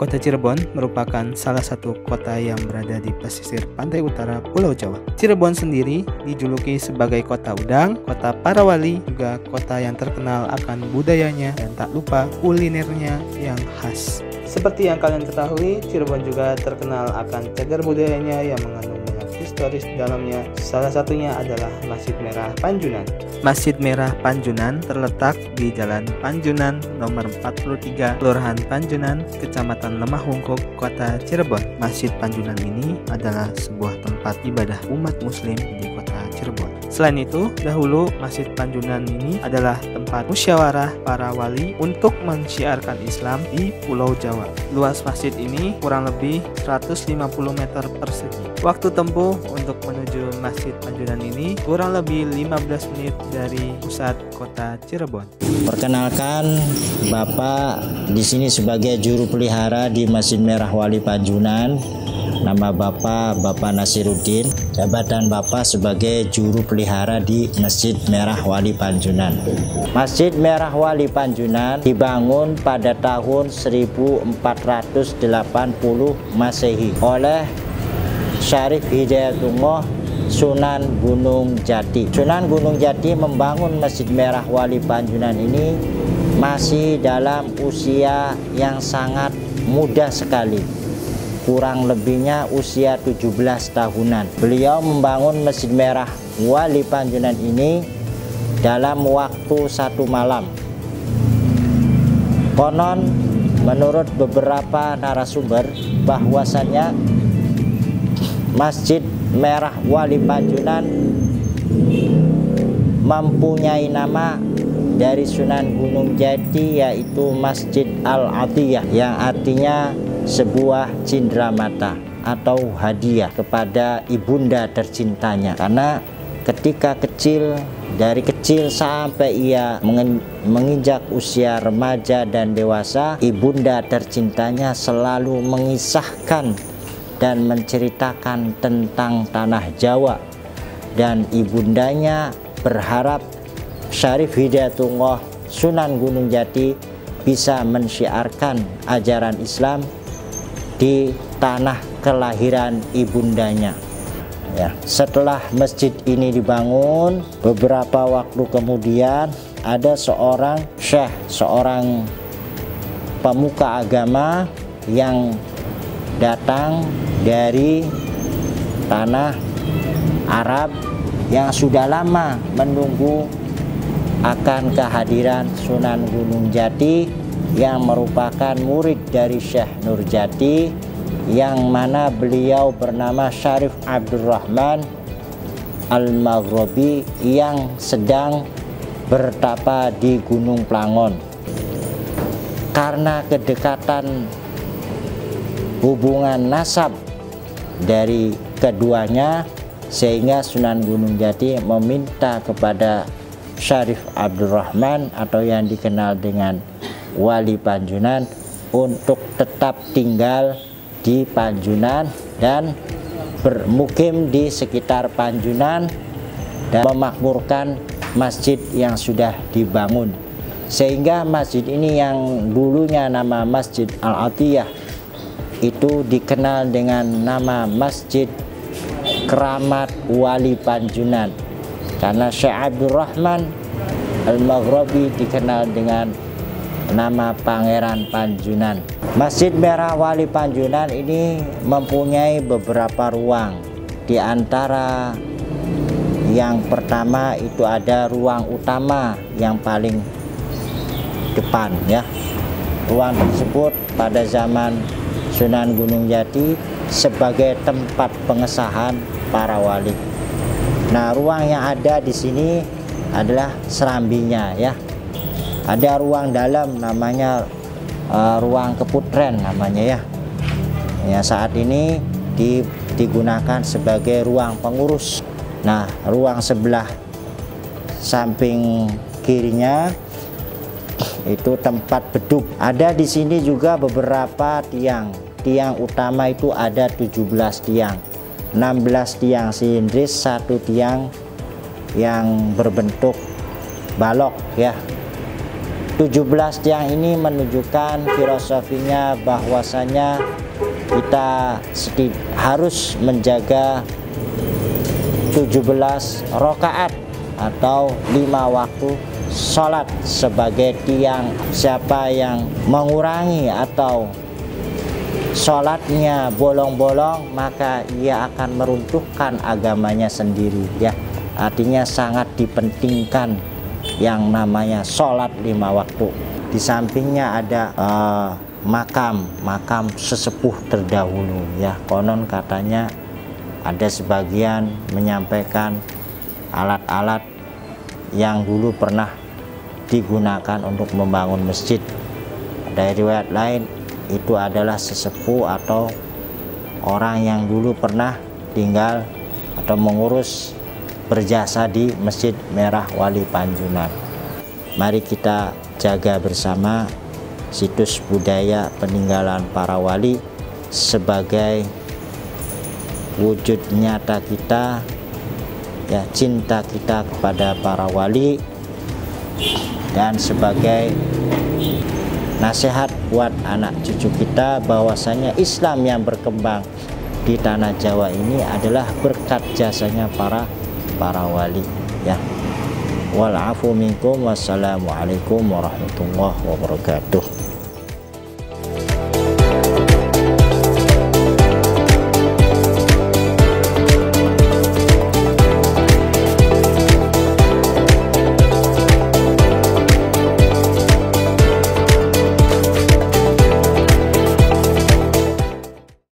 Kota Cirebon merupakan salah satu kota yang berada di pesisir pantai utara Pulau Jawa. Cirebon sendiri dijuluki sebagai kota udang, kota para wali, juga kota yang terkenal akan budayanya dan tak lupa kulinernya yang khas. Seperti yang kalian ketahui, Cirebon juga terkenal akan cagar budayanya yang mengandung banyak historis di dalamnya. Salah satunya adalah Masjid Merah Panjunan. Masjid Merah Panjunan terletak di Jalan Panjunan nomor 43, Kelurahan Panjunan, Kecamatan Lemah Hungkuk, Kota Cirebon. Masjid Panjunan ini adalah sebuah tempat ibadah umat muslim di Kota Cirebon. Selain itu, dahulu Masjid Panjunan ini adalah tempat musyawarah para wali untuk mensyiarkan Islam di Pulau Jawa. Luas masjid ini kurang lebih 150 meter persegi. Waktu tempuh untuk menuju Masjid Panjunan ini kurang lebih 15 menit dari pusat kota Cirebon. Perkenalkan, Bapak di sini sebagai juru pelihara di Masjid Merah Wali Panjunan. Nama Bapak Nasiruddin. Jabatan Bapak sebagai juru pelihara di Masjid Merah Wali Panjunan. Masjid Merah Wali Panjunan dibangun pada tahun 1480 Masehi oleh Syarif Hidayatullah Sunan Gunung Jati. Sunan Gunung Jati membangun Masjid Merah Wali Panjunan ini masih dalam usia yang sangat muda sekali. Kurang lebihnya usia 17 tahunan. Beliau membangun Masjid Merah Wali Panjunan ini dalam waktu 1 malam. Konon menurut beberapa narasumber bahwasannya Masjid Merah Wali Panjunan mempunyai nama dari Sunan Gunung Jati, yaitu Masjid Al-Atiyah, yang artinya sebuah cindramata atau hadiah kepada ibunda tercintanya. Karena ketika kecil, dari kecil sampai ia menginjak usia remaja dan dewasa, ibunda tercintanya selalu mengisahkan dan menceritakan tentang tanah Jawa, dan ibundanya berharap Syarif Hidayatullah Sunan Gunung Jati bisa mensyiarkan ajaran Islam di tanah kelahiran ibundanya. Ya, setelah masjid ini dibangun, beberapa waktu kemudian ada seorang syekh, seorang pemuka agama yang datang dari tanah Arab yang sudah lama menunggu akan kehadiran Sunan Gunung Jati, yang merupakan murid dari Syekh Nurjati, yang mana beliau bernama Syarif Abdurrahman Al-Maghribi, yang sedang bertapa di Gunung Plangon. Karena kedekatan hubungan nasab dari keduanya, sehingga Sunan Gunung Jati meminta kepada Syarif Abdurrahman atau yang dikenal dengan Wali Panjunan untuk tetap tinggal di Panjunan dan bermukim di sekitar Panjunan dan memakmurkan masjid yang sudah dibangun, sehingga masjid ini yang dulunya nama Masjid Al-Atiyah itu dikenal dengan nama Masjid Keramat Wali Panjunan, karena Syekh Abdurrahman Al-Maghribi dikenal dengan nama Pangeran Panjunan. Masjid Merah Wali Panjunan ini mempunyai beberapa ruang. Di antara yang pertama itu ada ruang utama yang paling depan, ya. Ruang tersebut pada zaman Sunan Gunung Jati sebagai tempat pengesahan para wali. Nah, ruang yang ada di sini adalah serambinya, ya. Ada ruang dalam namanya ruang keputren namanya, ya. Ya, saat ini digunakan sebagai ruang pengurus. Nah, ruang sebelah samping kirinya itu tempat beduk. Ada di sini juga beberapa tiang. Tiang utama itu ada 17 tiang. 16 tiang silindris, 1 tiang yang berbentuk balok, ya. 17 tiang ini menunjukkan filosofinya bahwasanya kita harus menjaga 17 rakaat atau 5 waktu sholat sebagai tiang. Siapa yang mengurangi atau sholatnya bolong-bolong, maka ia akan meruntuhkan agamanya sendiri, ya. Artinya sangat dipentingkan yang namanya sholat 5 waktu. Di sampingnya ada makam sesepuh terdahulu, ya. Konon katanya ada sebagian menyampaikan alat-alat yang dulu pernah digunakan untuk membangun masjid. Dari riwayat lain itu adalah sesepuh atau orang yang dulu pernah tinggal atau mengurus berjasa di Masjid Merah Wali Panjunan. Mari kita jaga bersama situs budaya peninggalan para wali sebagai wujud nyata kita, ya, cinta kita kepada para wali, dan sebagai nasihat buat anak cucu kita bahwasanya Islam yang berkembang di tanah Jawa ini adalah berkat jasanya para wali, ya. Wal afu minkum, wassalamualaikum warahmatullahi wabarakatuh.